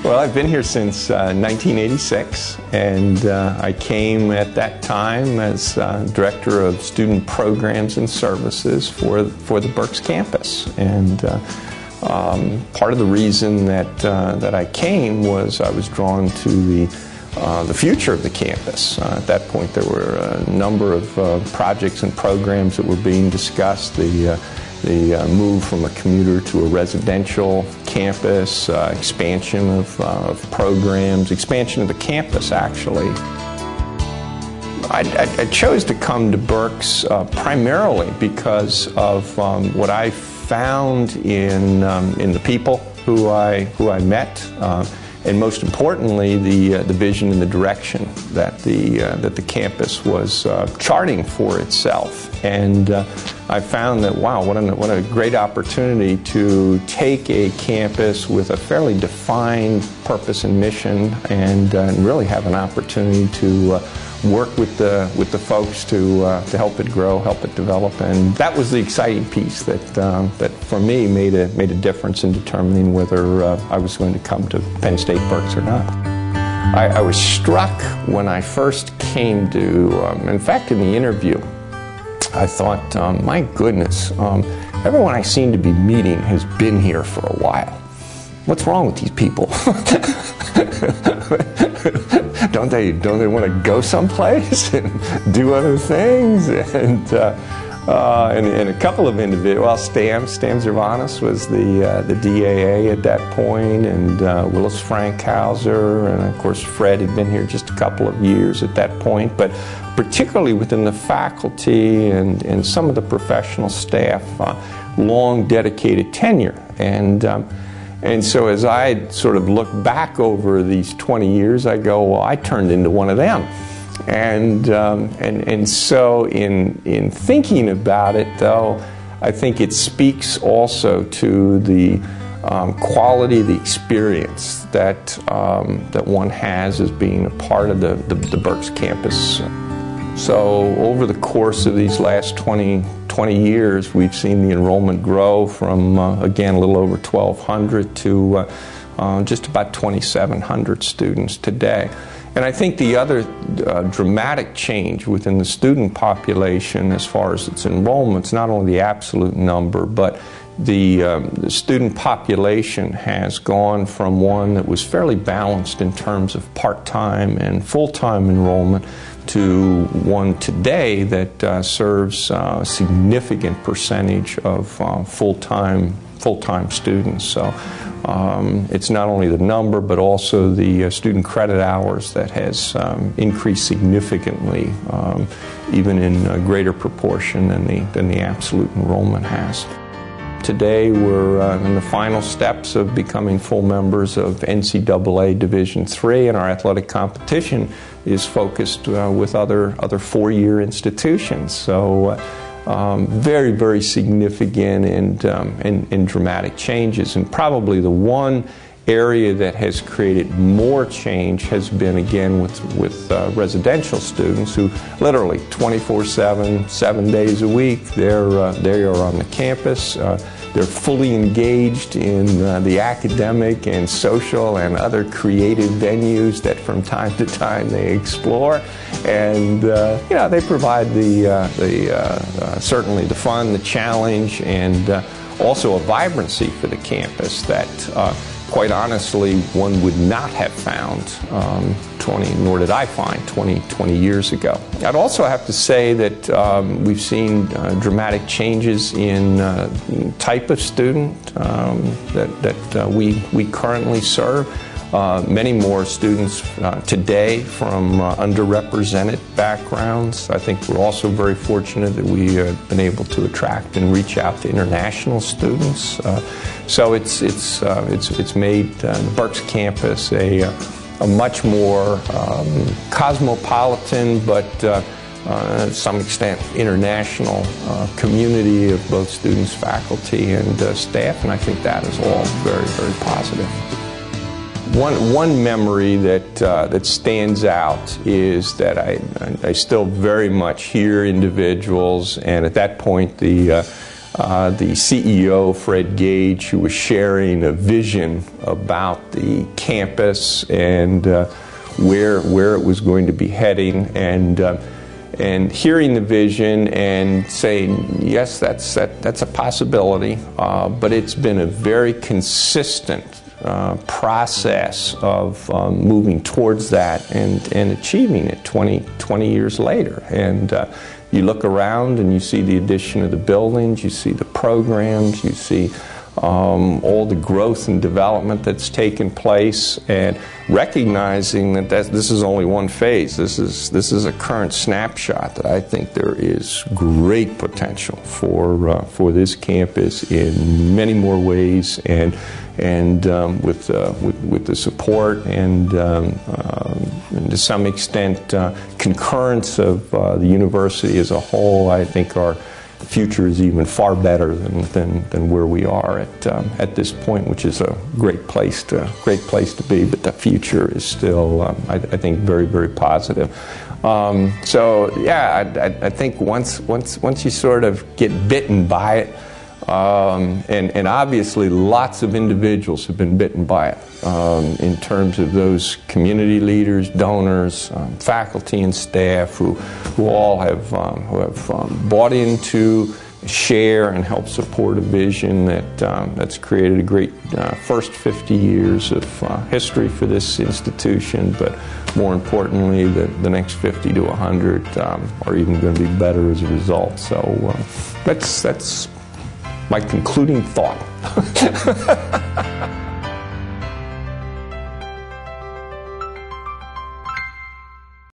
Well, I've been here since 1986, and I came at that time as Director of Student Programs and Services for the Berks campus. And part of the reason that I came was I was drawn to the future of the campus. At that point, there were a number of projects and programs that were being discussed. The move from a commuter to a residential campus, expansion of programs, expansion of the campus, actually. I chose to come to Berks primarily because of what I found in the people who I met, and most importantly, the vision and the direction that the campus was charting for itself. And I found that, wow, what a great opportunity to take a campus with a fairly defined purpose and mission, and really have an opportunity to work with the folks to help it grow, help it develop. And that was the exciting piece that for me made a difference in determining whether I was going to come to Penn State Berks or not. I was struck when I first came to, in fact, in the interview, I thought, my goodness, everyone I seem to be meeting has been here for a while. What's wrong with these people? Don't they want to go someplace and do other things? And a couple of individuals, well, Stam Zervanis was the DAA at that point, and Willis Frankhauser, and of course Fred had been here just a couple of years at that point. But particularly within the faculty and some of the professional staff, long dedicated tenure. And so as I sort of look back over these 20 years, I go, well, I turned into one of them. And so in thinking about it, though, I think it speaks also to the quality, the experience that one has as being a part of the Berks campus. So over the course of these last 20 years, we've seen the enrollment grow from, again, a little over 1,200 to just about 2,700 students today. And I think the other dramatic change within the student population as far as its enrollment is not only the absolute number, but the student population has gone from one that was fairly balanced in terms of part-time and full-time enrollment to one today that serves a significant percentage of full-time students. So it's not only the number, but also the student credit hours that has increased significantly, even in a greater proportion than the absolute enrollment has. Today we're in the final steps of becoming full members of NCAA Division III, and our athletic competition is focused with other four-year institutions. So very, very significant and dramatic changes. And probably the one area that has created more change has been, again, with residential students who literally 24/7, 7 days a week, they are on the campus. They're fully engaged in the academic and social and other creative venues that from time to time they explore. And they provide certainly the fun, the challenge, and also a vibrancy for the campus that quite honestly, one would not have found nor did I find 20 years ago. I'd also have to say that we've seen dramatic changes in type of student that we currently serve. Many more students today from underrepresented backgrounds. I think we're also very fortunate that we have been able to attract and reach out to international students. So it's made the Berks campus a much more cosmopolitan, but to some extent international community of both students, faculty, and staff, and I think that is all very, very positive. One memory that stands out is that I still very much hear individuals, and at that point the the CEO, Fred Gage, who was sharing a vision about the campus and where it was going to be heading, and hearing the vision and saying, yes, that's a possibility, but it's been a very consistent process of moving towards that and achieving it 20 years later. And you look around and you see the addition of the buildings, you see the programs, you see all the growth and development that's taken place, and recognizing that this is only one phase. This is a current snapshot that I think there is great potential for this campus in many more ways, and with the support and to some extent concurrence of the university as a whole, I think our future is even far better than where we are at this point, which is a great place to be. But the future is still, I think, very, very positive. So yeah, I think once you sort of get bitten by it, and obviously lots of individuals have been bitten by it in terms of those community leaders, donors, faculty and staff who all have bought into, share, and help support a vision that's created a great first 50 years of history for this institution, but more importantly, the next 50 to 100 are even going to be better as a result. So that's my concluding thought.